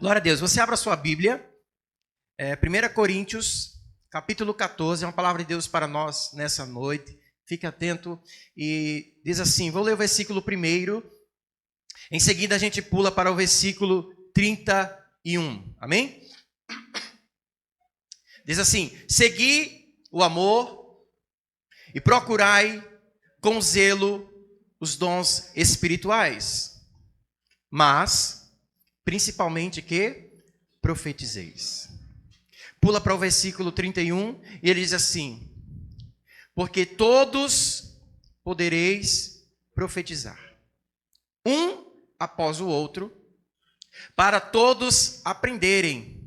Glória a Deus. Você abra a sua Bíblia. 1 Coríntios, capítulo 14. É uma palavra de Deus para nós nessa noite. Fique atento. E diz assim, vou ler o versículo primeiro. Em seguida a gente pula para o versículo 31. Amém? Diz assim, segui o amor e procurai com zelo os dons espirituais. Mas, principalmente que profetizeis. Pula para o versículo 31 e ele diz assim, porque todos podereis profetizar, um após o outro, para todos aprenderem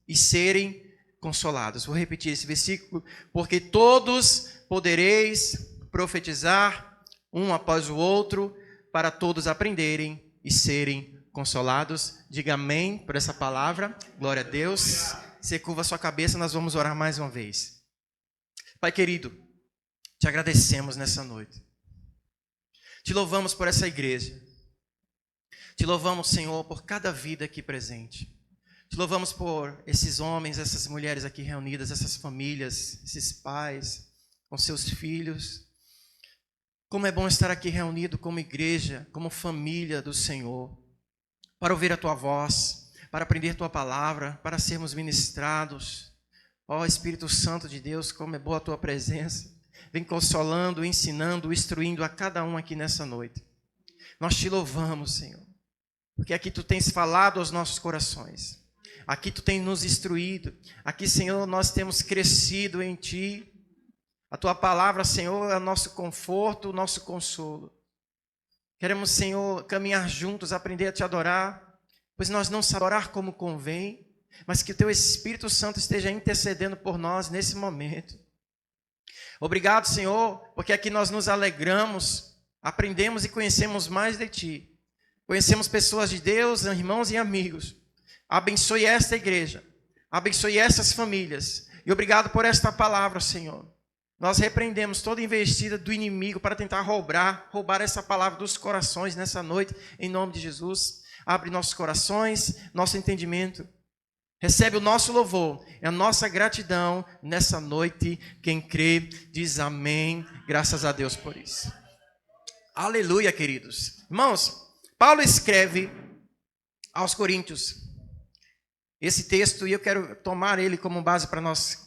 e serem consolados. Vou repetir esse versículo, porque todos podereis profetizar, um após o outro, para todos aprenderem e serem consolados. Diga amém por essa palavra. Glória a Deus. Você curva a sua cabeça, nós vamos orar mais uma vez. Pai querido, te agradecemos nessa noite. Te louvamos por essa igreja. Te louvamos, Senhor, por cada vida aqui presente. Te louvamos por esses homens, essas mulheres aqui reunidas, essas famílias, esses pais, com seus filhos. Como é bom estar aqui reunido como igreja, como família do Senhor, para ouvir a Tua voz, para aprender Tua palavra, para sermos ministrados. Ó Espírito Santo de Deus, como é boa a Tua presença. Vem consolando, ensinando, instruindo a cada um aqui nessa noite. Nós Te louvamos, Senhor, porque aqui Tu tens falado aos nossos corações. Aqui Tu tens nos instruído. Aqui, Senhor, nós temos crescido em Ti. A Tua palavra, Senhor, é o nosso conforto, o nosso consolo. Queremos, Senhor, caminhar juntos, aprender a Te adorar, pois nós não sabemos adorar como convém, mas que o Teu Espírito Santo esteja intercedendo por nós nesse momento. Obrigado, Senhor, porque aqui nós nos alegramos, aprendemos e conhecemos mais de Ti. Conhecemos pessoas de Deus, irmãos e amigos. Abençoe esta igreja, abençoe essas famílias. E obrigado por esta palavra, Senhor. Nós repreendemos toda investida do inimigo para tentar roubar essa palavra dos corações nessa noite, em nome de Jesus. Abre nossos corações, nosso entendimento. Recebe o nosso louvor, é a nossa gratidão nessa noite. Quem crê, diz amém. Graças a Deus por isso. Aleluia, queridos. Irmãos, Paulo escreve aos Coríntios esse texto e eu quero tomar ele como base para nós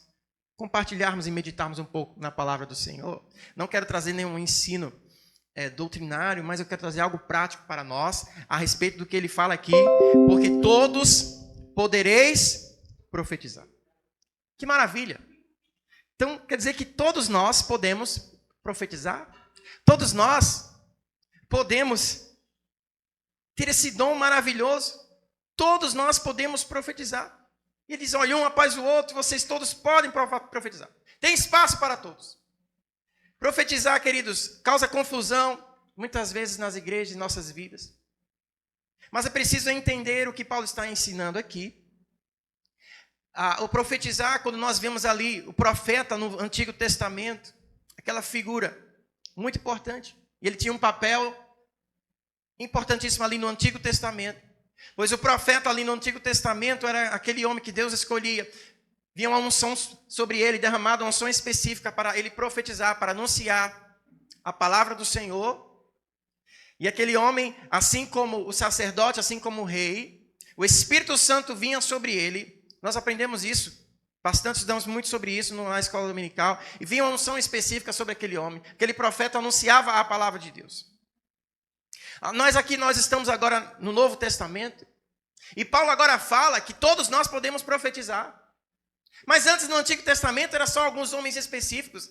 compartilharmos e meditarmos um pouco na palavra do Senhor. Não quero trazer nenhum ensino doutrinário, mas eu quero trazer algo prático para nós a respeito do que ele fala aqui, porque todos podereis profetizar. Que maravilha! Então, quer dizer que todos nós podemos profetizar? Todos nós podemos ter esse dom maravilhoso? Todos nós podemos profetizar. E ele diz, olha, um após o outro, vocês todos podem profetizar. Tem espaço para todos. Profetizar, queridos, causa confusão, muitas vezes nas igrejas, em nossas vidas. Mas é preciso entender o que Paulo está ensinando aqui. O profetizar, quando nós vemos ali o profeta no Antigo Testamento, aquela figura muito importante. E ele tinha um papel importantíssimo ali no Antigo Testamento. Pois o profeta ali no Antigo Testamento era aquele homem que Deus escolhia. Vinha uma unção sobre ele, derramada uma unção específica para ele profetizar, para anunciar a palavra do Senhor. E aquele homem, assim como o sacerdote, assim como o rei, o Espírito Santo vinha sobre ele. Nós aprendemos isso. Bastante estudamos muito sobre isso na escola dominical. E vinha uma unção específica sobre aquele homem. Aquele profeta anunciava a palavra de Deus. Nós estamos agora no Novo Testamento. E Paulo agora fala que todos nós podemos profetizar. Mas antes no Antigo Testamento era só alguns homens específicos.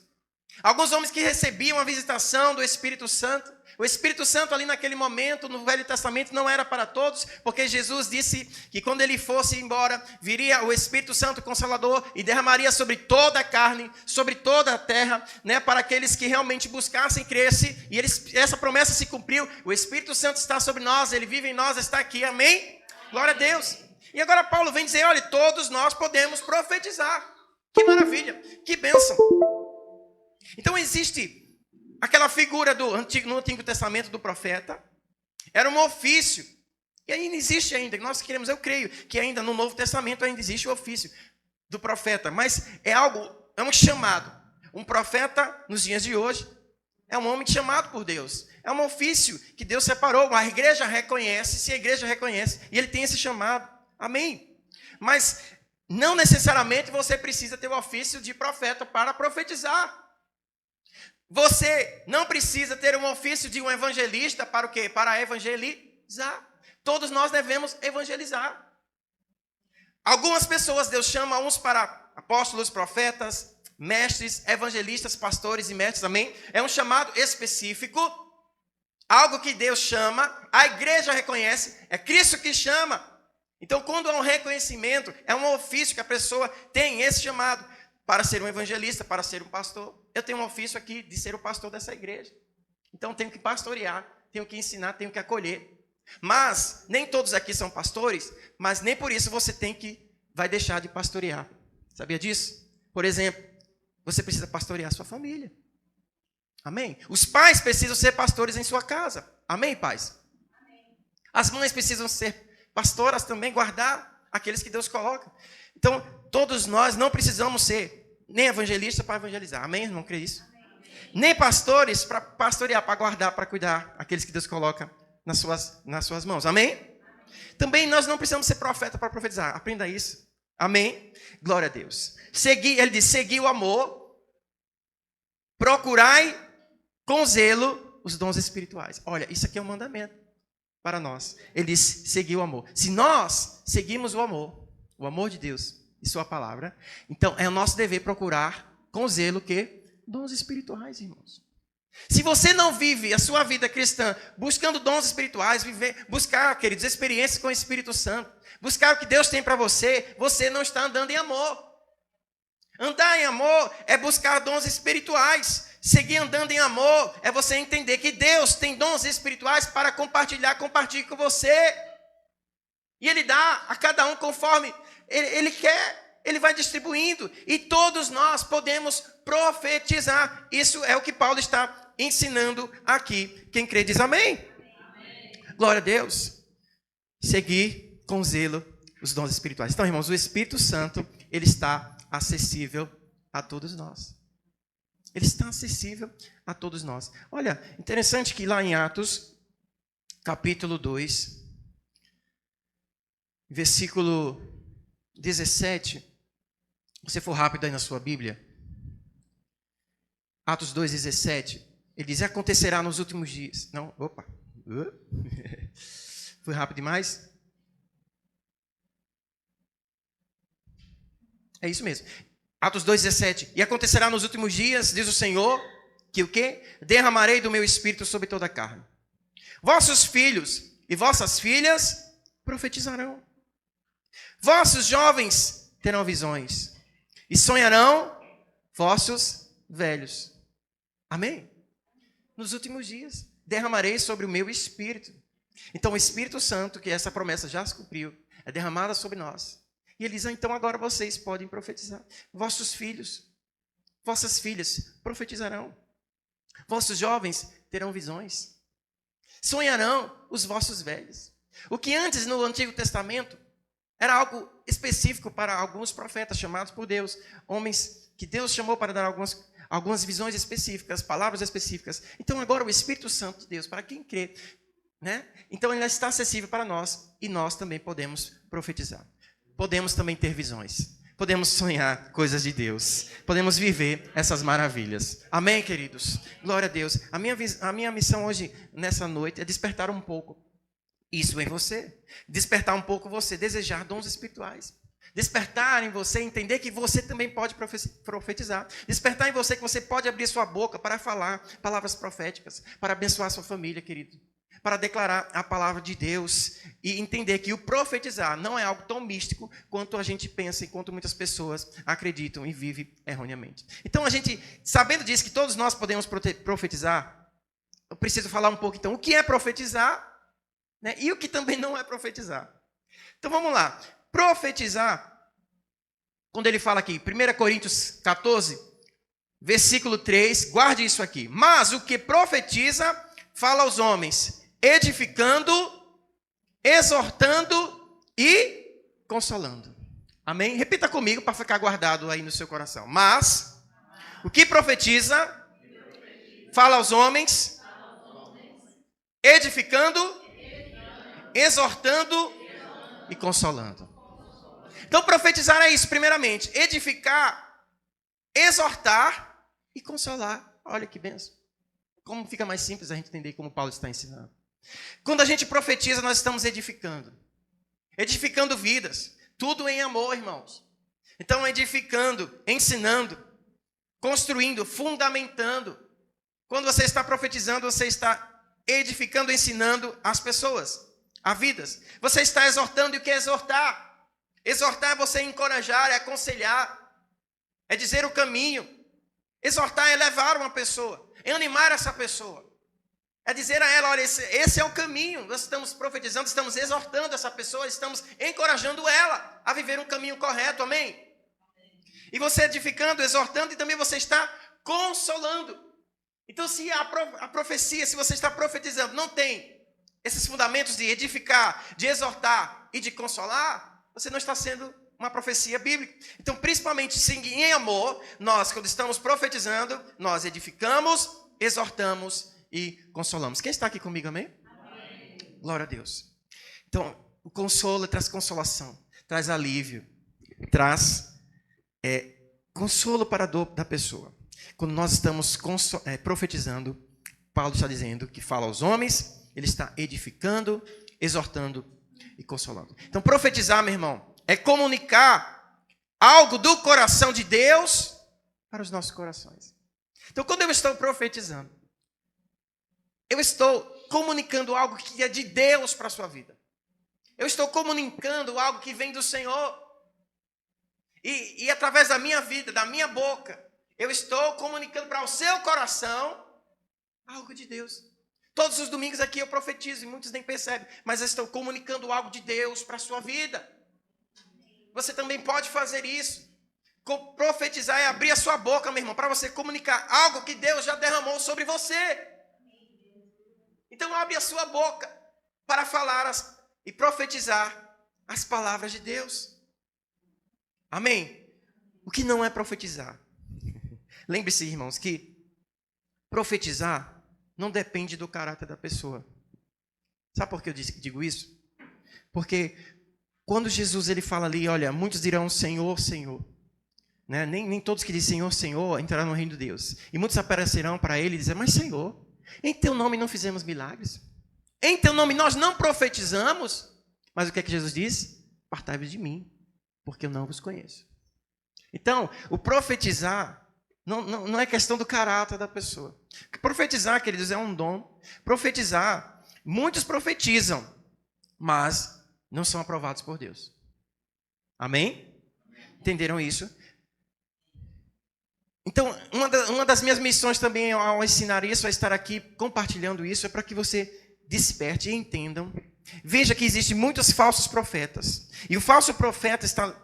Alguns homens que recebiam a visitação do Espírito Santo. O Espírito Santo ali naquele momento, no Velho Testamento, não era para todos, porque Jesus disse que quando ele fosse embora, viria o Espírito Santo Consolador e derramaria sobre toda a carne, sobre toda a terra, né, para aqueles que realmente buscassem crescer. E essa promessa se cumpriu. O Espírito Santo está sobre nós, ele vive em nós, está aqui. Amém? Glória a Deus. E agora Paulo vem dizer, olha, todos nós podemos profetizar. Que maravilha, que bênção. Então existe aquela figura no Antigo Testamento do profeta. Era um ofício E ainda existe ainda, eu creio que ainda no Novo Testamento ainda existe o ofício do profeta, mas é um chamado. Um profeta, nos dias de hoje, é um homem chamado por Deus. É um ofício que Deus separou. A igreja reconhece, se a igreja reconhece, e ele tem esse chamado. Amém? Mas não necessariamente você precisa ter o ofício de profeta para profetizar. Você não precisa ter um ofício de um evangelista para o quê? Para evangelizar. Todos nós devemos evangelizar. Algumas pessoas Deus chama uns para apóstolos, profetas, mestres, evangelistas, pastores e mestres, amém? É um chamado específico, algo que Deus chama, a igreja reconhece, é Cristo que chama. Então, quando há um reconhecimento, é um ofício que a pessoa tem esse chamado para ser um evangelista, para ser um pastor. Eu tenho um ofício aqui de ser o pastor dessa igreja. Então, tenho que pastorear, tenho que ensinar, tenho que acolher. Mas, nem todos aqui são pastores, mas nem por isso você vai deixar de pastorear. Sabia disso? Por exemplo, você precisa pastorear a sua família. Amém? Os pais precisam ser pastores em sua casa. Amém, pais? Amém. As mães precisam ser pastoras também, guardar aqueles que Deus coloca. Então, todos nós não precisamos ser nem evangelistas para evangelizar. Amém, irmão? Crê isso? Amém. Nem pastores para pastorear, para guardar, para cuidar aqueles que Deus coloca nas suas mãos. Amém? Amém? Também nós não precisamos ser profeta para profetizar. Aprenda isso. Amém? Glória a Deus. Ele diz, segui o amor, procurai com zelo os dons espirituais. Olha, isso aqui é um mandamento para nós. Ele diz, segui o amor. Se nós seguimos o amor de Deus e sua palavra, então é o nosso dever procurar com zelo o quê? Dons espirituais, irmãos. Se você não vive a sua vida cristã buscando dons espirituais, buscar, queridos, experiências com o Espírito Santo, buscar o que Deus tem para você, você não está andando em amor. Andar em amor é buscar dons espirituais. Seguir andando em amor é você entender que Deus tem dons espirituais para compartilhar, compartilhe com você. E Ele dá a cada um conforme Ele quer, Ele vai distribuindo. E todos nós podemos profetizar. Isso é o que Paulo está ensinando aqui. Quem crê diz amém. Amém. Glória a Deus. Seguir com zelo os dons espirituais. Então, irmãos, o Espírito Santo, ele está acessível a todos nós. Ele está acessível a todos nós. Olha, interessante que lá em Atos, capítulo 2, versículo 17, se você for rápido aí na sua Bíblia, Atos 2, 17, ele diz, acontecerá nos últimos dias. Não, opa. Foi rápido demais? É isso mesmo. Atos 2,17. E acontecerá nos últimos dias, diz o Senhor, que o quê? Derramarei do meu espírito sobre toda a carne. Vossos filhos e vossas filhas profetizarão. Vossos jovens terão visões. E sonharão vossos velhos. Amém? Nos últimos dias, derramarei sobre o meu espírito. Então, o Espírito Santo, que essa promessa já se cumpriu, é derramada sobre nós. E ele diz, então agora vocês podem profetizar. Vossos filhos, vossas filhas profetizarão. Vossos jovens terão visões. Sonharão os vossos velhos. O que antes no Antigo Testamento era algo específico para alguns profetas chamados por Deus. Homens que Deus chamou para dar algumas visões específicas, palavras específicas. Então agora o Espírito Santo de Deus, para quem crê, né? Então ele está acessível para nós e nós também podemos profetizar. Podemos também ter visões. Podemos sonhar coisas de Deus. Podemos viver essas maravilhas. Amém, queridos? Glória a Deus. A minha missão hoje, nessa noite, é despertar um pouco isso em você. Despertar um pouco você, desejar dons espirituais. Despertar em você, entender que você também pode profetizar. Despertar em você que você pode abrir sua boca para falar palavras proféticas, para abençoar sua família, querido. Para declarar a palavra de Deus e entender que o profetizar não é algo tão místico quanto a gente pensa e quanto muitas pessoas acreditam e vivem erroneamente. Então, a gente, sabendo disso, que todos nós podemos profetizar, eu preciso falar um pouco, então, o que é profetizar, né, e o que também não é profetizar. Então, vamos lá. Profetizar, quando ele fala aqui, 1 Coríntios 14, versículo 3, guarde isso aqui. Mas o que profetiza, fala aos homens, edificando exortando e consolando. Amém? Repita comigo para ficar guardado aí no seu coração. Mas o que profetiza, fala aos homens, edificando, exortando e consolando. Então, profetizar é isso, primeiramente. Edificar, exortar e consolar. Olha que benção. Como fica mais simples a gente entender como Paulo está ensinando. Quando a gente profetiza, nós estamos edificando. Edificando vidas. Tudo em amor, irmãos. Então, edificando, ensinando, construindo, fundamentando. Quando você está profetizando, você está edificando, ensinando as pessoas, a vidas. Você está exortando, e o que é exortar? Exortar é você encorajar, é aconselhar, é dizer o caminho. Exortar é levar uma pessoa, é animar essa pessoa. É dizer a ela, olha, esse é o caminho. Nós estamos profetizando, estamos exortando essa pessoa, estamos encorajando ela a viver um caminho correto, amém? E você edificando, exortando, e também você está consolando. Então, se a profecia, se você está profetizando, não tem esses fundamentos de edificar, de exortar e de consolar, você não está sendo uma profecia bíblica. Então, principalmente, em amor, nós, quando estamos profetizando, nós edificamos, exortamos e consolamos. Quem está aqui comigo, amém? Amém. Glória a Deus. Então, o consolo traz consolação, traz alívio, traz consolo para a dor da pessoa. Quando nós estamos profetizando, Paulo está dizendo que fala aos homens, ele está edificando, exortando e consolando. Então, profetizar, meu irmão, é comunicar algo do coração de Deus para os nossos corações. Então, quando eu estou profetizando, eu estou comunicando algo que é de Deus para a sua vida. Eu estou comunicando algo que vem do Senhor. E através da minha vida, da minha boca, eu estou comunicando para o seu coração algo de Deus. Todos os domingos aqui eu profetizo, e muitos nem percebem, mas eu estou comunicando algo de Deus para a sua vida. Você também pode fazer isso. Profetizar é abrir a sua boca, meu irmão, para você comunicar algo que Deus já derramou sobre você. Então abre a sua boca para falar e profetizar as palavras de Deus. Amém? O que não é profetizar? Lembre-se, irmãos, que profetizar não depende do caráter da pessoa. Sabe por que eu digo isso? Porque quando Jesus ele fala ali, olha, muitos dirão Senhor, Senhor. Né? Nem todos que dizem Senhor, Senhor entrarão no reino de Deus. E muitos aparecerão para ele e dizer, mas Senhor, em teu nome não fizemos milagres? Em teu nome nós não profetizamos? Mas o que é que Jesus diz? Apartai-vos de mim, porque eu não vos conheço. Então, o profetizar não é questão do caráter da pessoa. Profetizar, queridos, é um dom. Profetizar, muitos profetizam, mas não são aprovados por Deus. Amém? Entenderam isso? Então, uma das minhas missões também ao ensinar isso, a estar aqui compartilhando isso, é para que você desperte e entendam. Veja que existem muitos falsos profetas. E o falso profeta está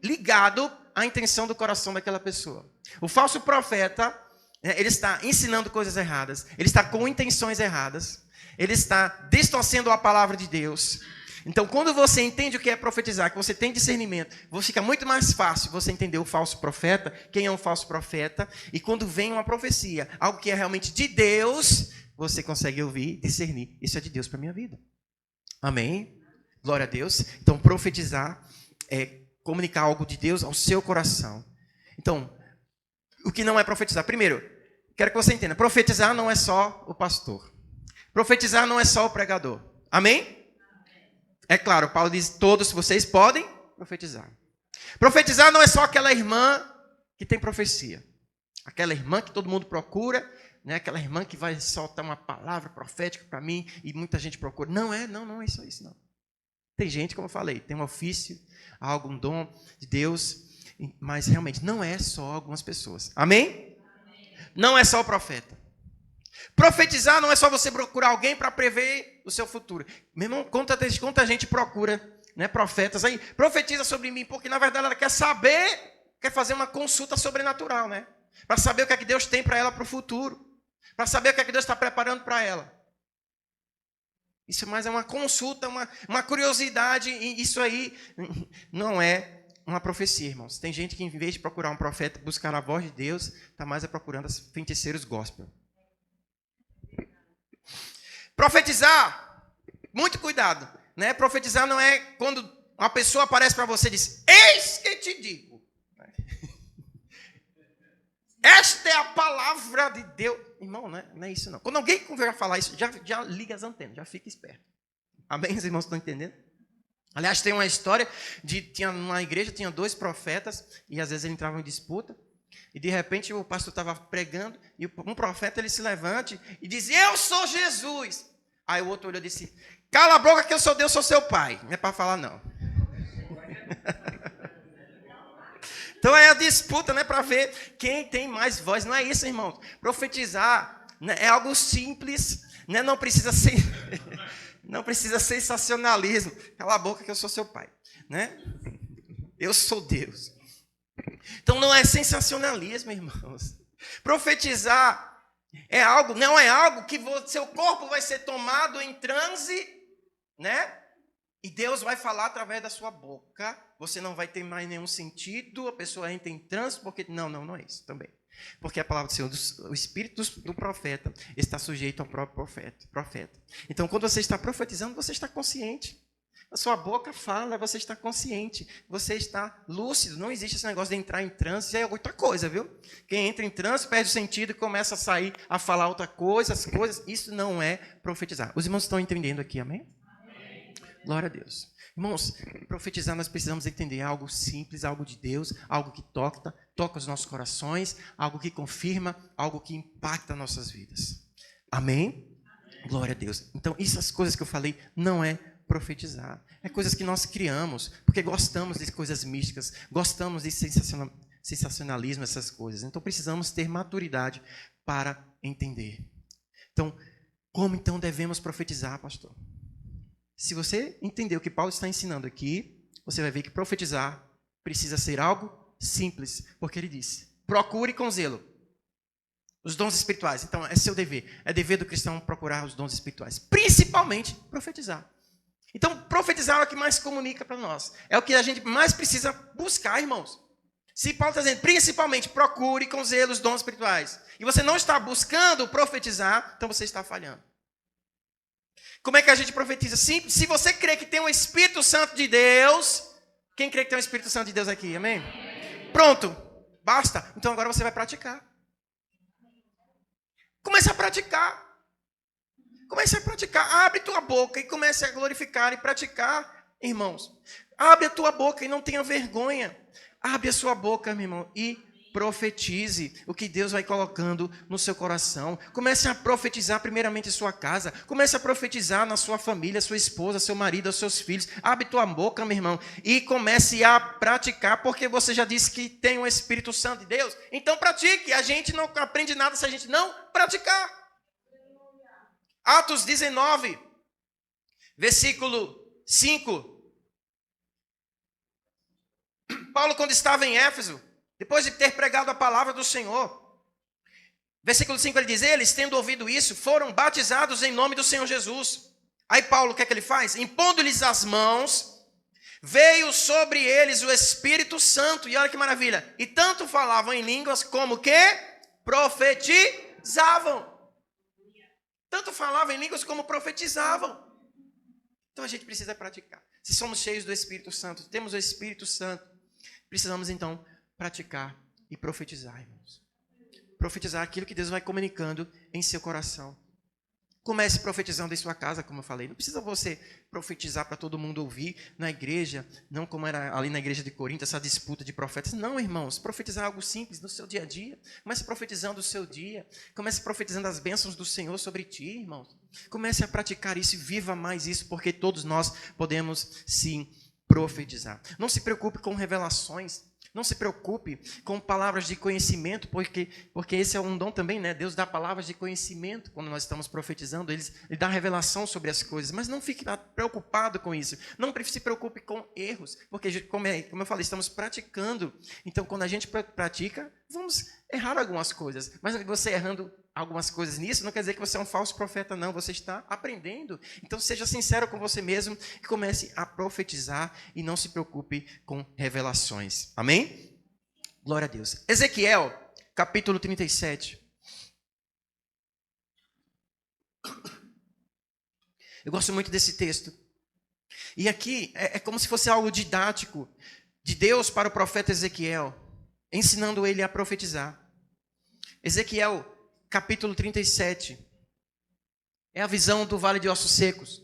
ligado à intenção do coração daquela pessoa. O falso profeta, ele está ensinando coisas erradas. Ele está com intenções erradas. Ele está distorcendo a palavra de Deus. Então, quando você entende o que é profetizar, que você tem discernimento, fica muito mais fácil você entender o falso profeta, quem é um falso profeta, e quando vem uma profecia, algo que é realmente de Deus, você consegue ouvir, discernir. Isso é de Deus para a minha vida. Amém? Glória a Deus. Então, profetizar é comunicar algo de Deus ao seu coração. Então, o que não é profetizar? Primeiro, quero que você entenda, profetizar não é só o pastor. Profetizar não é só o pregador. Amém? É claro, Paulo diz, todos vocês podem profetizar. Profetizar não é só aquela irmã que tem profecia. Aquela irmã que todo mundo procura, né? Aquela irmã que vai soltar uma palavra profética para mim e muita gente procura. Não é só isso, não. Tem gente, como eu falei, tem um ofício, algum dom de Deus, mas realmente não é só algumas pessoas. Amém? Não é só o profeta. Profetizar não é só você procurar alguém para prever o seu futuro. Meu irmão, quanta gente procura, né, profetas aí, profetiza sobre mim, porque na verdade ela quer saber, quer fazer uma consulta sobrenatural, né? Para saber o que é que Deus tem para ela para o futuro. Para saber o que é que Deus está preparando para ela. Isso mais é uma consulta, uma curiosidade. E isso aí não é uma profecia, irmãos. Tem gente que, em vez de procurar um profeta, buscar a voz de Deus, está mais procurando as feiticeiros gospel. Profetizar, muito cuidado. Né? Profetizar não é quando uma pessoa aparece para você e diz, eis que te digo. Esta é a palavra de Deus. Irmão, não é isso não. Quando alguém conversa a falar isso, já liga as antenas, já fica esperto. Amém? Os irmãos estão entendendo? Aliás, tem uma história tinha numa igreja, tinha 2 profetas, e às vezes eles entravam em disputa, e de repente o pastor estava pregando, e um profeta ele se levante e diz, eu sou Jesus. Aí o outro olhou e disse, cala a boca que eu sou Deus, sou seu pai. Não é para falar não. Então é a disputa, né, para ver quem tem mais voz. Não é isso, irmãos. Profetizar, né, é algo simples, né, não precisa sensacionalismo. Cala a boca que eu sou seu pai, né? Eu sou Deus. Então não é sensacionalismo, irmãos. Profetizar não é algo que seu corpo vai ser tomado em transe, né? E Deus vai falar através da sua boca. Você não vai ter mais nenhum sentido. A pessoa entra em transe porque... Não é isso também. Porque a palavra do Senhor, o espírito do profeta, está sujeito ao próprio profeta. Então, quando você está profetizando, você está consciente. A sua boca fala, você está consciente. Você está lúcido. Não existe esse negócio de entrar em transe. Isso é outra coisa, viu? Quem entra em transe perde o sentido e começa a sair a falar outra coisa, as coisas. Isso não é profetizar. Os irmãos estão entendendo aqui, amém? Glória a Deus. Irmãos, profetizar nós precisamos entender algo simples, algo de Deus, algo que toca os nossos corações, algo que confirma, algo que impacta nossas vidas. Amém? Glória a Deus. Então, essas coisas que eu falei não é profetizar. É coisas que nós criamos, porque gostamos de coisas místicas, gostamos de sensacionalismo, essas coisas. Então, precisamos ter maturidade para entender. Então, como então devemos profetizar, pastor? Se você entender o que Paulo está ensinando aqui, você vai ver que profetizar precisa ser algo simples, porque ele disse, procure com zelo os dons espirituais. Então, é seu dever. É dever do cristão procurar os dons espirituais, principalmente profetizar. Então, profetizar é o que mais comunica para nós. É o que a gente mais precisa buscar, irmãos. Se Paulo está dizendo, principalmente, procure com zelo os dons espirituais, e você não está buscando profetizar, então você está falhando. Como é que a gente profetiza? Sim, se você crê que tem um Espírito Santo de Deus, quem crê que tem um Espírito Santo de Deus aqui? Amém? Pronto, basta. Então agora você vai praticar. Comece a praticar. Comece a praticar. Abre tua boca e comece a glorificar e praticar, irmãos. Abre a tua boca e não tenha vergonha. Abre a sua boca, meu irmão, e profetize o que Deus vai colocando no seu coração. Comece a profetizar primeiramente em sua casa. Comece a profetizar na sua família, sua esposa, seu marido, seus filhos. Abre tua boca, meu irmão, e comece a praticar, porque você já disse que tem o Espírito Santo de Deus. Então pratique. A gente não aprende nada se a gente não praticar. Atos 19, versículo 5. Paulo, quando estava em Éfeso, depois de ter pregado a palavra do Senhor, versículo 5 ele diz, eles, tendo ouvido isso, foram batizados em nome do Senhor Jesus. Aí Paulo, o que é que ele faz? Impondo-lhes as mãos, veio sobre eles o Espírito Santo, e olha que maravilha, e tanto falavam em línguas como que profetizavam. Tanto falavam em línguas como profetizavam. Então a gente precisa praticar. Se somos cheios do Espírito Santo, temos o Espírito Santo, precisamos então praticar e profetizar, irmãos. Profetizar aquilo que Deus vai comunicando em seu coração. Comece profetizando em sua casa, como eu falei. Não precisa você profetizar para todo mundo ouvir na igreja, não como era ali na igreja de Corinto, essa disputa de profetas. Não, irmãos, profetizar algo simples no seu dia a dia. Comece profetizando o seu dia. Comece profetizando as bênçãos do Senhor sobre ti, irmãos. Comece a praticar isso e viva mais isso, porque todos nós podemos sim profetizar. Não se preocupe com revelações. Não se preocupe com palavras de conhecimento, porque esse é um dom também, né? Deus dá palavras de conhecimento quando nós estamos profetizando, Ele dá revelação sobre as coisas, mas não fique preocupado com isso. Não se preocupe com erros, porque, como eu falei, estamos praticando. Então, quando a gente pratica, vamos errar algumas coisas, mas você errando algumas coisas nisso, não quer dizer que você é um falso profeta, não. Você está aprendendo. Então, seja sincero com você mesmo e comece a profetizar e não se preocupe com revelações. Amém? Glória a Deus. Ezequiel, capítulo 37. Eu gosto muito desse texto. E aqui é como se fosse algo didático de Deus para o profeta Ezequiel, ensinando ele a profetizar. Ezequiel, capítulo 37. É a visão do vale de ossos secos.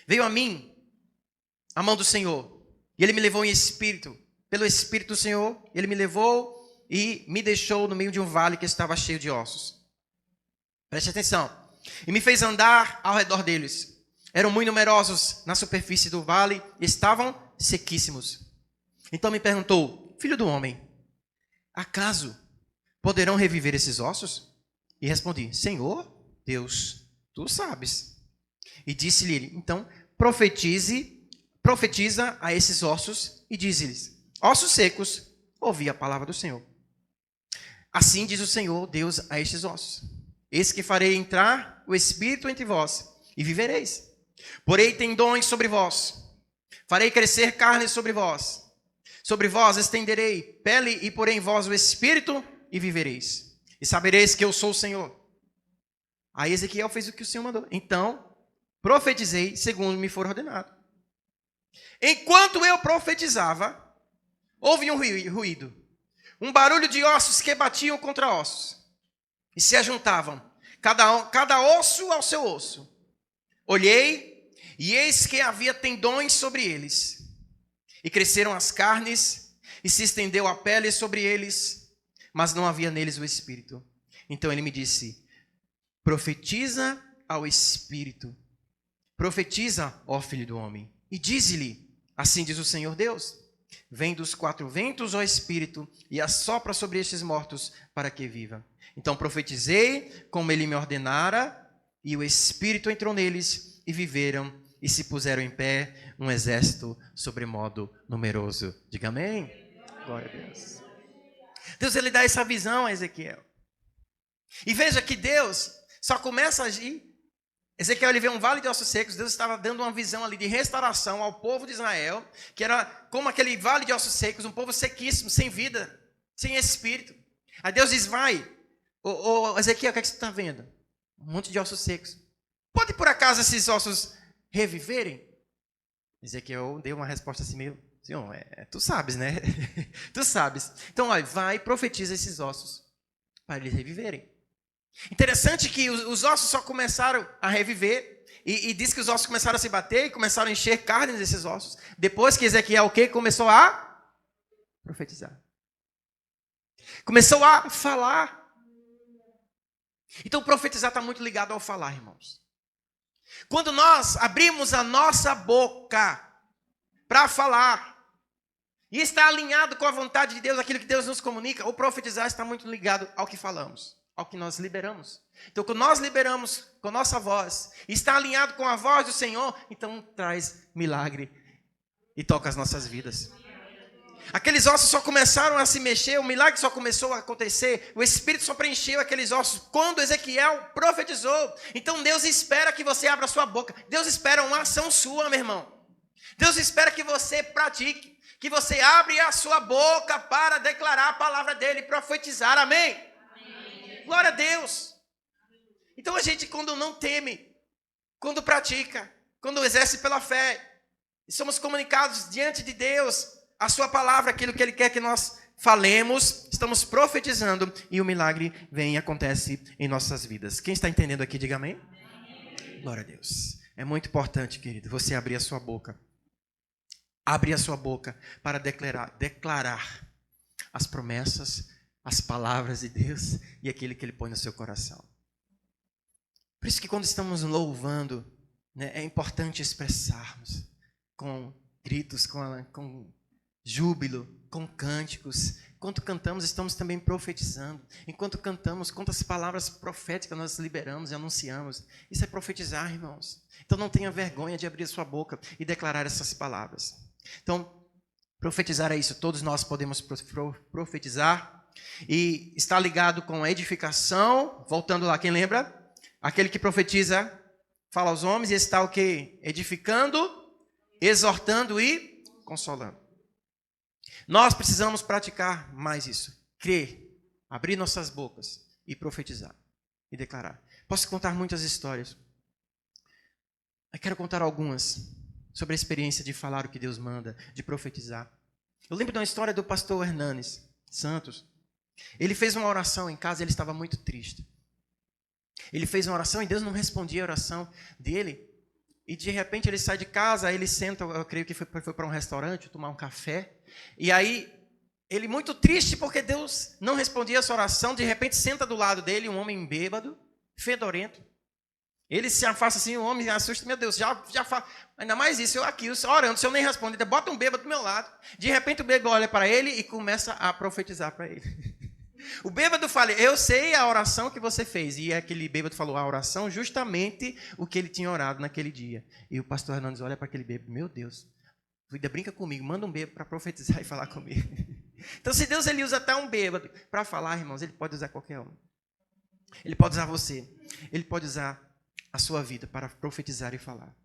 Veio a mim a mão do Senhor, e ele me levou em espírito. Pelo Espírito do Senhor, ele me levou e me deixou no meio de um vale que estava cheio de ossos. Preste atenção. E me fez andar ao redor deles. Eram muito numerosos na superfície do vale e estavam sequíssimos. Então me perguntou: filho do homem, acaso poderão reviver esses ossos? E respondi: Senhor Deus, tu sabes. E disse-lhe ele: então profetiza a esses ossos e dize-lhes: ossos secos, ouvi a palavra do Senhor. Assim diz o Senhor Deus a estes ossos: eis que farei entrar o Espírito entre vós, e vivereis. Porei tendões sobre vós, farei crescer carne sobre vós estenderei pele, e porei em vós o Espírito, e vivereis. E sabereis que eu sou o Senhor. Aí Ezequiel fez o que o Senhor mandou. Então, profetizei segundo me for ordenado. Enquanto eu profetizava, houve um ruído. Um barulho de ossos que batiam contra ossos. E se ajuntavam, cada osso ao seu osso. Olhei, e eis que havia tendões sobre eles. E cresceram as carnes, e se estendeu a pele sobre eles, mas não havia neles o Espírito. Então ele me disse: profetiza ao Espírito. Profetiza, ó filho do homem. E dize-lhe: assim diz o Senhor Deus: vem dos quatro ventos, ó Espírito, e assopra sobre estes mortos, para que viva. Então profetizei, como ele me ordenara, e o Espírito entrou neles, e viveram, e se puseram em pé um exército sobremodo numeroso. Diga amém. Glória a Deus. Deus, ele dá essa visão a Ezequiel. E veja que Deus só começa a agir. Ezequiel, ele vê um vale de ossos secos. Deus estava dando uma visão ali de restauração ao povo de Israel, que era como aquele vale de ossos secos, um povo sequíssimo, sem vida, sem espírito. Aí Deus diz: vai, Ezequiel, o que é que você está vendo? Um monte de ossos secos. Pode por acaso esses ossos reviverem? Ezequiel deu uma resposta assim meio: Senhor, tu sabes, né? Tu sabes. Então, olha, vai e profetiza esses ossos para eles reviverem. Interessante que os ossos só começaram a reviver, e diz que os ossos começaram a se bater e começaram a encher carne desses ossos, depois que Ezequiel o quê? Começou a profetizar. Começou a falar. Então, profetizar está muito ligado ao falar, irmãos. Quando nós abrimos a nossa boca para falar, e está alinhado com a vontade de Deus, aquilo que Deus nos comunica, o profetizar está muito ligado ao que falamos, ao que nós liberamos. Então, quando nós liberamos com a nossa voz, e está alinhado com a voz do Senhor, então traz milagre e toca as nossas vidas. Aqueles ossos só começaram a se mexer, o milagre só começou a acontecer, o Espírito só preencheu aqueles ossos quando Ezequiel profetizou. Então Deus espera que você abra a sua boca. Deus espera uma ação sua, meu irmão. Deus espera que você pratique, que você abra a sua boca para declarar a palavra dele e profetizar. Amém? Amém. Glória a Deus. Então a gente, quando não teme, quando pratica, quando exerce pela fé, e somos comunicados diante de Deus, a sua palavra, aquilo que ele quer que nós falemos, estamos profetizando e o milagre vem e acontece em nossas vidas. Quem está entendendo aqui, diga amém. Amém. Glória a Deus. É muito importante, querido, você abrir a sua boca. Abre a sua boca para declarar as promessas, as palavras de Deus e aquilo que ele põe no seu coração. Por isso que quando estamos louvando, né, é importante expressarmos com gritos, com júbilo, com cânticos. Enquanto cantamos, estamos também profetizando. Enquanto cantamos, quantas palavras proféticas nós liberamos e anunciamos. Isso é profetizar, irmãos. Então não tenha vergonha de abrir sua boca e declarar essas palavras. Então, Profetizar é isso, todos nós podemos profetizar. E está ligado com a edificação. Voltando lá, quem lembra? Aquele que profetiza fala aos homens e está o quê? Edificando, exortando e consolando. Nós precisamos praticar mais isso. Crer, abrir nossas bocas e profetizar e declarar. Posso contar muitas histórias. Eu quero contar algumas sobre a experiência de falar o que Deus manda, de profetizar. Eu lembro de uma história do pastor Hernanes Santos. Ele fez uma oração em casa, ele estava muito triste. Ele fez uma oração e Deus não respondia a oração dele. E de repente ele sai de casa, ele senta, eu creio que foi para um restaurante, tomar um café. E aí, ele muito triste porque Deus não respondia a sua oração, de repente senta do lado dele um homem bêbado, fedorento. Ele se afasta assim, o homem assusta, meu Deus, já fala. Ainda mais isso, eu aqui, orando, se eu nem responder, bota um bêbado do meu lado. De repente o bêbado olha para ele e começa a profetizar para ele. O bêbado fala, eu sei a oração que você fez. E aquele bêbado falou a oração, justamente o que ele tinha orado naquele dia. E o pastor Hernandes olha para aquele bêbado, meu Deus, ainda brinca comigo, manda um bêbado para profetizar e falar comigo. Então, se Deus ele usa até um bêbado para falar, irmãos, ele pode usar qualquer um. Ele pode usar você. Ele pode usar a sua vida para profetizar e falar.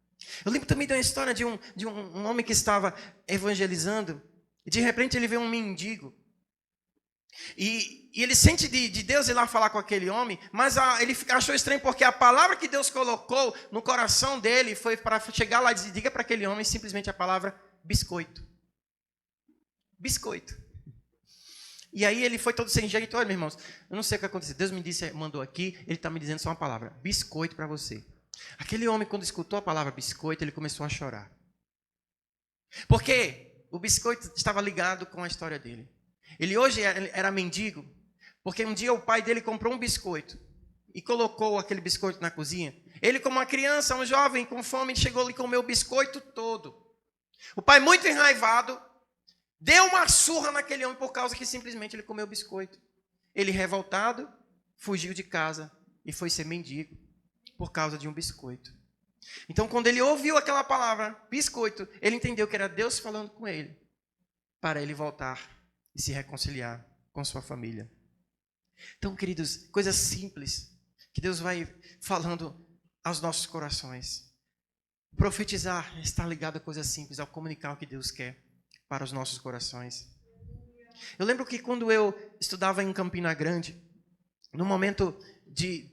Eu lembro também de uma história de um homem que estava evangelizando e de repente ele vê um mendigo. E ele sente de Deus ir lá falar com aquele homem, mas ele achou estranho porque a palavra que Deus colocou no coração dele foi para chegar lá e dizer, diga para aquele homem simplesmente a palavra biscoito. Biscoito. E aí ele foi todo sem jeito. Olha, meus irmãos, eu não sei o que aconteceu. Deus me disse, mandou aqui, ele está me dizendo só uma palavra, biscoito para você. Aquele homem, quando escutou a palavra biscoito, ele começou a chorar. Porque o biscoito estava ligado com a história dele. Ele hoje era mendigo, porque um dia o pai dele comprou um biscoito e colocou aquele biscoito na cozinha. Ele, como uma criança, um jovem com fome, chegou ali e comeu o biscoito todo. O pai, muito enraivado, deu uma surra naquele homem por causa que simplesmente ele comeu o biscoito. Ele, revoltado, fugiu de casa e foi ser mendigo por causa de um biscoito. Então, quando ele ouviu aquela palavra, biscoito, ele entendeu que era Deus falando com ele, para ele voltar e se reconciliar com sua família. Então, queridos, coisas simples que Deus vai falando aos nossos corações. Profetizar está ligado a coisas simples, ao comunicar o que Deus quer para os nossos corações. Eu lembro que quando eu estudava em Campina Grande, num momento de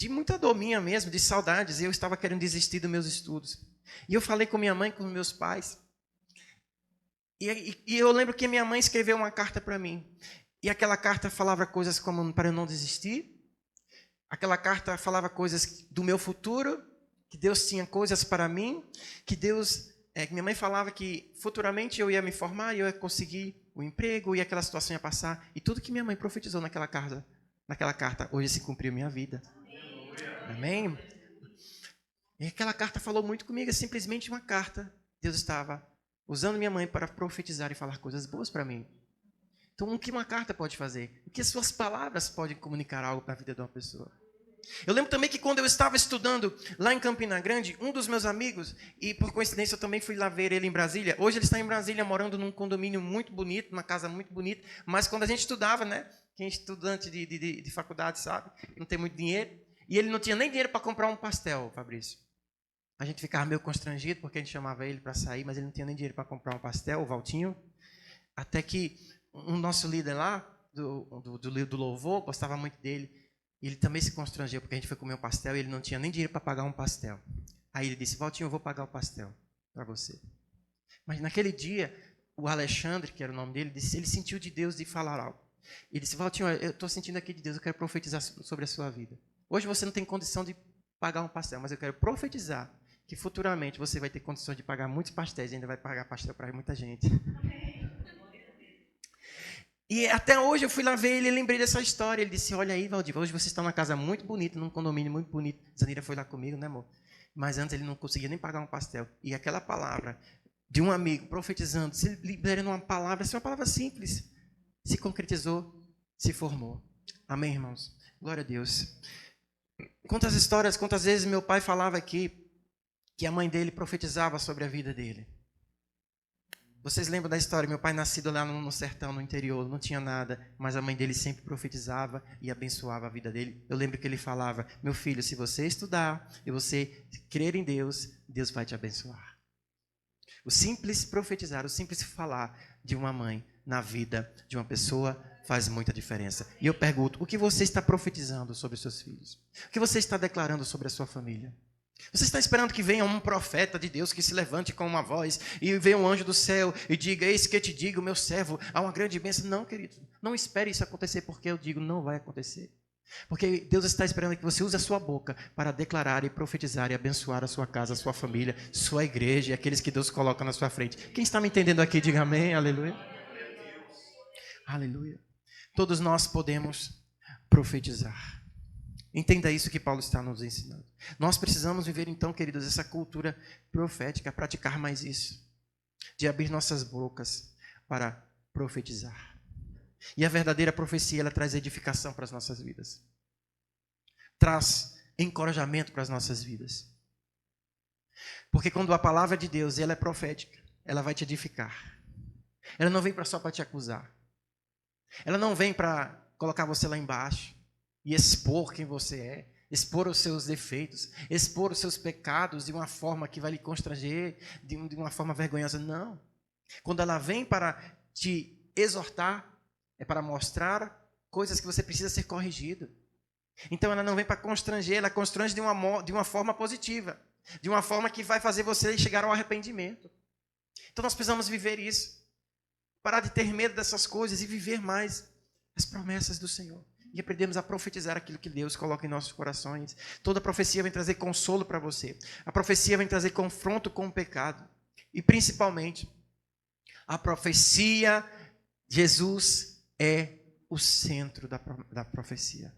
muita dor minha mesmo, de saudades, eu estava querendo desistir dos meus estudos. E eu falei com minha mãe, com meus pais. E eu lembro que minha mãe escreveu uma carta para mim. E aquela carta falava coisas como para eu não desistir. Aquela carta falava coisas do meu futuro, que Deus tinha coisas para mim, que Deus... minha mãe falava que futuramente eu ia me formar e eu ia conseguir o emprego e aquela situação ia passar. E tudo que minha mãe profetizou naquela carta hoje se cumpriu em minha vida. Amém? E aquela carta falou muito comigo, é simplesmente uma carta. Deus estava usando minha mãe para profetizar e falar coisas boas para mim. Então, o que uma carta pode fazer? O que as suas palavras podem comunicar algo para a vida de uma pessoa? Eu lembro também que quando eu estava estudando lá em Campina Grande, um dos meus amigos, e por coincidência eu também fui lá ver ele em Brasília. Hoje ele está em Brasília morando num condomínio muito bonito, numa casa muito bonita. Mas quando a gente estudava, né? Quem é estudante de faculdade sabe, não tem muito dinheiro. E ele não tinha nem dinheiro para comprar um pastel, Fabrício. A gente ficava meio constrangido porque a gente chamava ele para sair, mas ele não tinha nem dinheiro para comprar um pastel, o Valtinho. Até que um nosso líder lá, do louvor, gostava muito dele. E ele também se constrangeu porque a gente foi comer um pastel e ele não tinha nem dinheiro para pagar um pastel. Aí ele disse, Valtinho, eu vou pagar o pastel para você. Mas naquele dia, o Alexandre, que era o nome dele, disse, ele sentiu de Deus de falar algo. Ele disse, Valtinho, eu estou sentindo aqui de Deus, eu quero profetizar sobre a sua vida. Hoje você não tem condição de pagar um pastel, mas eu quero profetizar que futuramente você vai ter condições de pagar muitos pastéis e ainda vai pagar pastel para muita gente. E até hoje eu fui lá ver ele e lembrei dessa história. Ele disse, olha aí, Valdir, hoje você está numa casa muito bonita, num condomínio muito bonito. Zanira foi lá comigo, né, amor? Mas antes ele não conseguia nem pagar um pastel. E aquela palavra de um amigo profetizando, se liberando uma palavra, assim, uma palavra simples, se concretizou, se formou. Amém, irmãos? Glória a Deus. Quantas histórias, quantas vezes meu pai falava aqui que a mãe dele profetizava sobre a vida dele. Vocês lembram da história? Meu pai nascido lá no sertão, no interior, não tinha nada, mas a mãe dele sempre profetizava e abençoava a vida dele. Eu lembro que ele falava: meu filho, se você estudar e você crer em Deus, Deus vai te abençoar. O simples profetizar, o simples falar de uma mãe na vida de uma pessoa faz muita diferença. E eu pergunto: o que você está profetizando sobre os seus filhos? O que você está declarando sobre a sua família? Você está esperando que venha um profeta de Deus que se levante com uma voz e venha um anjo do céu e diga: eis que te digo, meu servo, há uma grande bênção? Não, querido, não espere isso acontecer, porque eu digo, não vai acontecer. Porque Deus está esperando que você use a sua boca para declarar e profetizar e abençoar a sua casa, a sua família, sua igreja e aqueles que Deus coloca na sua frente. Quem está me entendendo aqui, diga amém, aleluia. Aleluia. Todos nós podemos profetizar. Entenda isso que Paulo está nos ensinando. Nós precisamos viver então, queridos, essa cultura profética, praticar mais isso. De abrir nossas bocas para profetizar. E a verdadeira profecia, ela traz edificação para as nossas vidas. Traz encorajamento para as nossas vidas. Porque quando a palavra de Deus, ela é profética, ela vai te edificar. Ela não vem só para te acusar. Ela não vem para colocar você lá embaixo e expor quem você é, expor os seus defeitos, expor os seus pecados de uma forma que vai lhe constranger, de uma forma vergonhosa. Não. Quando ela vem para te exortar, é para mostrar coisas que você precisa ser corrigido. Então ela não vem para constranger, ela constrange de uma forma positiva, de uma forma que vai fazer você chegar ao arrependimento. Então nós precisamos viver isso. Parar de ter medo dessas coisas e viver mais as promessas do Senhor. E aprendemos a profetizar aquilo que Deus coloca em nossos corações. Toda profecia vem trazer consolo para você. A profecia vem trazer confronto com o pecado. E principalmente, a profecia, Jesus é o centro da profecia.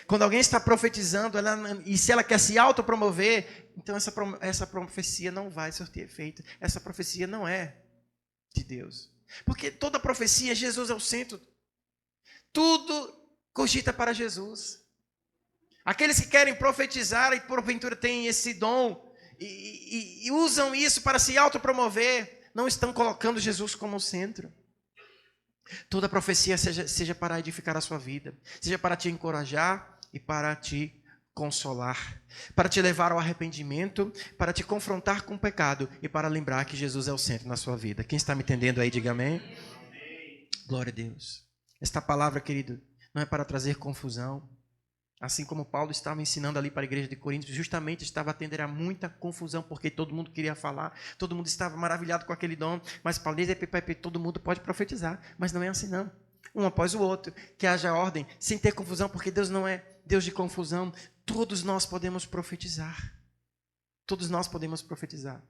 Quando alguém está profetizando, e se ela quer se autopromover, então essa profecia não vai surtir efeito. Essa profecia não é de Deus. Porque toda profecia, Jesus é o centro. Tudo cogita para Jesus. Aqueles que querem profetizar e porventura têm esse dom e usam isso para se autopromover, não estão colocando Jesus como centro. Toda profecia seja para edificar a sua vida, seja para te encorajar e para te consolar, para te levar ao arrependimento, para te confrontar com o pecado e para lembrar que Jesus é o centro na sua vida. Quem está me entendendo aí, diga amém. Glória a Deus. Esta palavra, querido, não é para trazer confusão. Assim como Paulo estava ensinando ali para a igreja de Corinto, justamente estava atendendo a muita confusão, porque todo mundo queria falar, todo mundo estava maravilhado com aquele dom, mas Paulo diz: todo mundo pode profetizar, mas não é assim não. Um após o outro, que haja ordem, sem ter confusão, porque Deus não é Deus de confusão. Todos nós podemos profetizar. Todos nós podemos profetizar.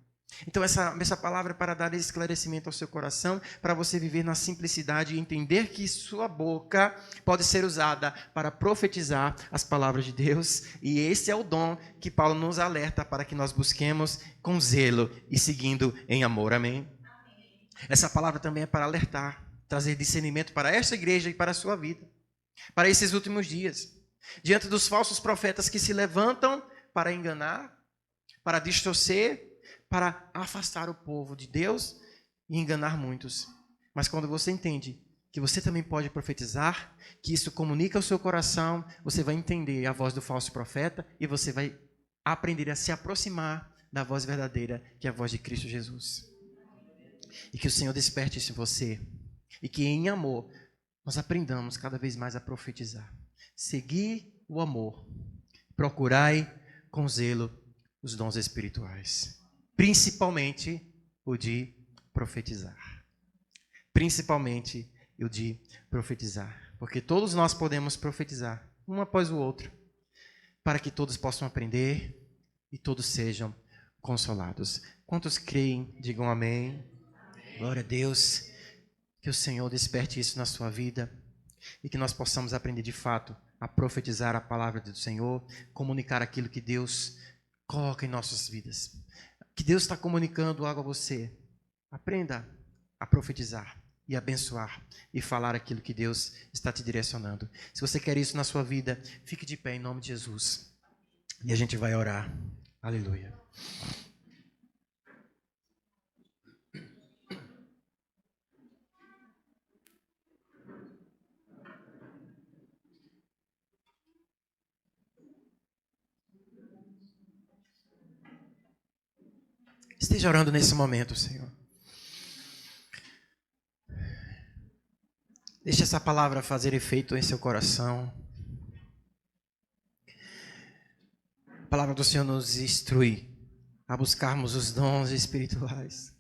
Então essa palavra é para dar esclarecimento ao seu coração, para você viver na simplicidade e entender que sua boca pode ser usada para profetizar as palavras de Deus. E esse é o dom que Paulo nos alerta para que nós busquemos com zelo e seguindo em amor. Amém? Essa palavra também é para alertar, trazer discernimento para esta igreja e para a sua vida, para esses últimos dias, diante dos falsos profetas que se levantam para enganar, para distorcer, para afastar o povo de Deus e enganar muitos. Mas quando você entende que você também pode profetizar, que isso comunica ao seu coração, você vai entender a voz do falso profeta e você vai aprender a se aproximar da voz verdadeira, que é a voz de Cristo Jesus. E que o Senhor desperte isso em você. E que em amor nós aprendamos cada vez mais a profetizar. Segui o amor. Procurai com zelo os dons espirituais. Principalmente o de profetizar. Principalmente o de profetizar. Porque todos nós podemos profetizar, um após o outro, para que todos possam aprender e todos sejam consolados. Quantos creem, digam amém. Glória a Deus. Que o Senhor desperte isso na sua vida e que nós possamos aprender de fato a profetizar a palavra do Senhor, comunicar aquilo que Deus coloca em nossas vidas. Que Deus está comunicando algo a você. Aprenda a profetizar e abençoar e falar aquilo que Deus está te direcionando. Se você quer isso na sua vida, fique de pé em nome de Jesus. E a gente vai orar. Aleluia. Esteja orando nesse momento, Senhor. Deixe essa palavra fazer efeito em seu coração. A palavra do Senhor nos instrui a buscarmos os dons espirituais.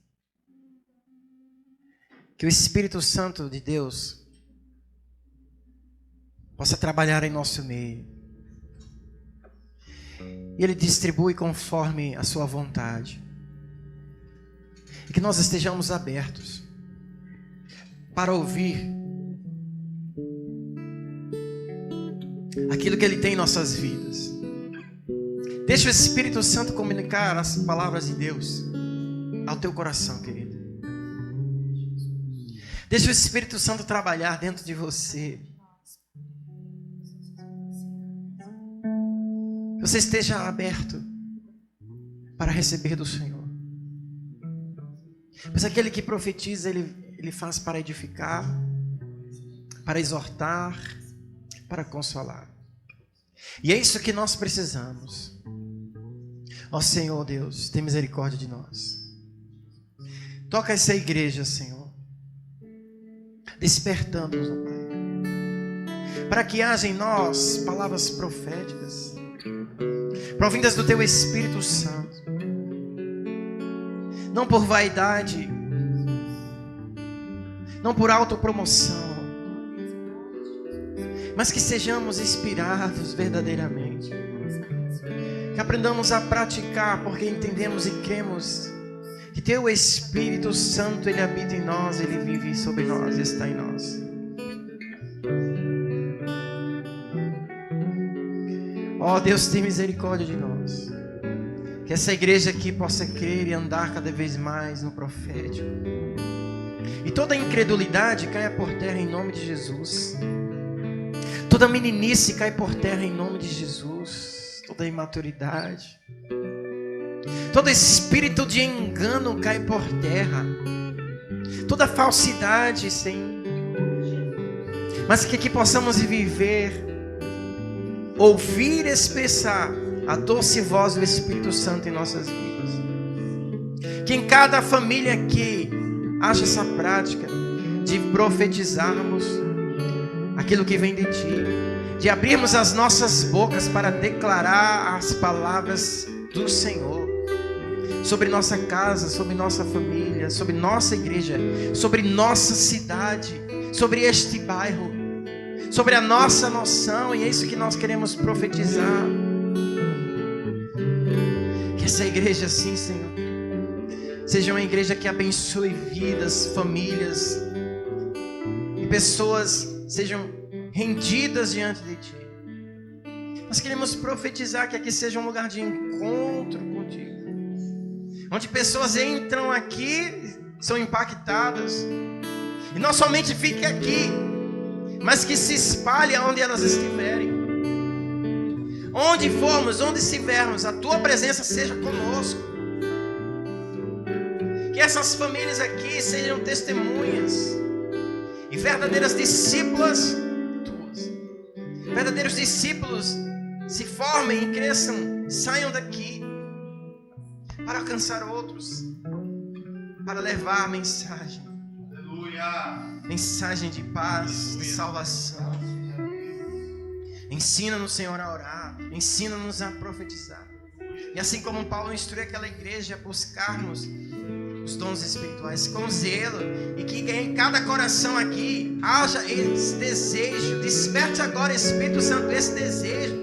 Que o Espírito Santo de Deus possa trabalhar em nosso meio. E Ele distribui conforme a sua vontade. E que nós estejamos abertos para ouvir aquilo que Ele tem em nossas vidas. Deixa o Espírito Santo comunicar as palavras de Deus ao teu coração, querido. Deixa o Espírito Santo trabalhar dentro de você. Que você esteja aberto para receber do Senhor. Pois aquele que profetiza, ele faz para edificar, para exortar, para consolar. E é isso que nós precisamos. Ó Senhor Deus, tem misericórdia de nós. Toca essa igreja, Senhor. Despertando-nos, ó Pai. Para que haja em nós palavras proféticas, provindas do Teu Espírito Santo. Não por vaidade, não por autopromoção, mas que sejamos inspirados verdadeiramente. Que aprendamos a praticar, porque entendemos e cremos que Teu Espírito Santo, Ele habita em nós, Ele vive sobre nós, está em nós. Ó Deus, tem misericórdia de nós. Que essa igreja aqui possa crer e andar cada vez mais no profético. E toda incredulidade caia por terra em nome de Jesus. Toda meninice cai por terra em nome de Jesus. Toda imaturidade. Todo espírito de engano cai por terra. Toda falsidade, Senhor. Mas que aqui possamos viver, ouvir e expressar a doce voz do Espírito Santo em nossas vidas. Que em cada família aqui haja essa prática de profetizarmos aquilo que vem de Ti, de abrirmos as nossas bocas para declarar as palavras do Senhor sobre nossa casa, sobre nossa família, sobre nossa igreja, sobre nossa cidade, sobre este bairro, sobre a nossa noção. E é isso que nós queremos profetizar. Que essa igreja, sim, Senhor, seja uma igreja que abençoe vidas, famílias, e pessoas sejam rendidas diante de Ti. Nós queremos profetizar que aqui seja um lugar de encontro contigo, onde pessoas entram aqui, são impactadas, e não somente fique aqui, mas que se espalhe aonde elas estiverem. Onde formos, onde estivermos, a Tua presença seja conosco. Que essas famílias aqui sejam testemunhas e verdadeiras discípulas Tuas. Verdadeiros discípulos se formem e cresçam, saiam daqui para alcançar outros, para levar a mensagem. Aleluia. Mensagem de paz, de salvação. Ensina-nos, Senhor, a orar. Ensina-nos a profetizar. E assim como Paulo instrui aquela igreja a buscarmos os dons espirituais com zelo, e que em cada coração aqui haja esse desejo. Desperte agora, Espírito Santo, esse desejo.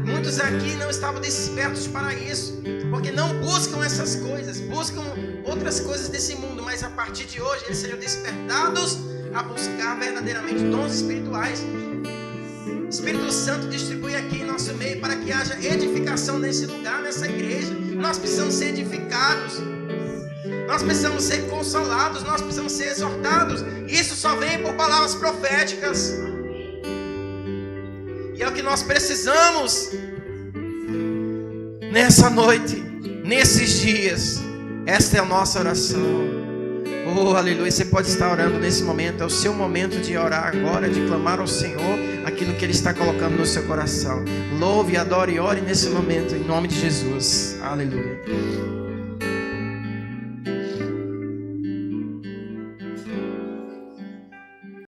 Muitos aqui não estavam despertos para isso, porque não buscam essas coisas, buscam outras coisas desse mundo, mas a partir de hoje eles sejam despertados a buscar verdadeiramente dons espirituais. Espírito Santo, distribui aqui em nosso meio para que haja edificação nesse lugar, nessa igreja. Nós precisamos ser edificados, nós precisamos ser consolados, nós precisamos ser exortados. Isso só vem por palavras proféticas, e é o que nós precisamos nessa noite, nesses dias. Esta é a nossa oração. Oh, aleluia. Você pode estar orando nesse momento. É o seu momento de orar agora, de clamar ao Senhor aquilo que Ele está colocando no seu coração. Louve, adore e ore nesse momento, em nome de Jesus. Aleluia.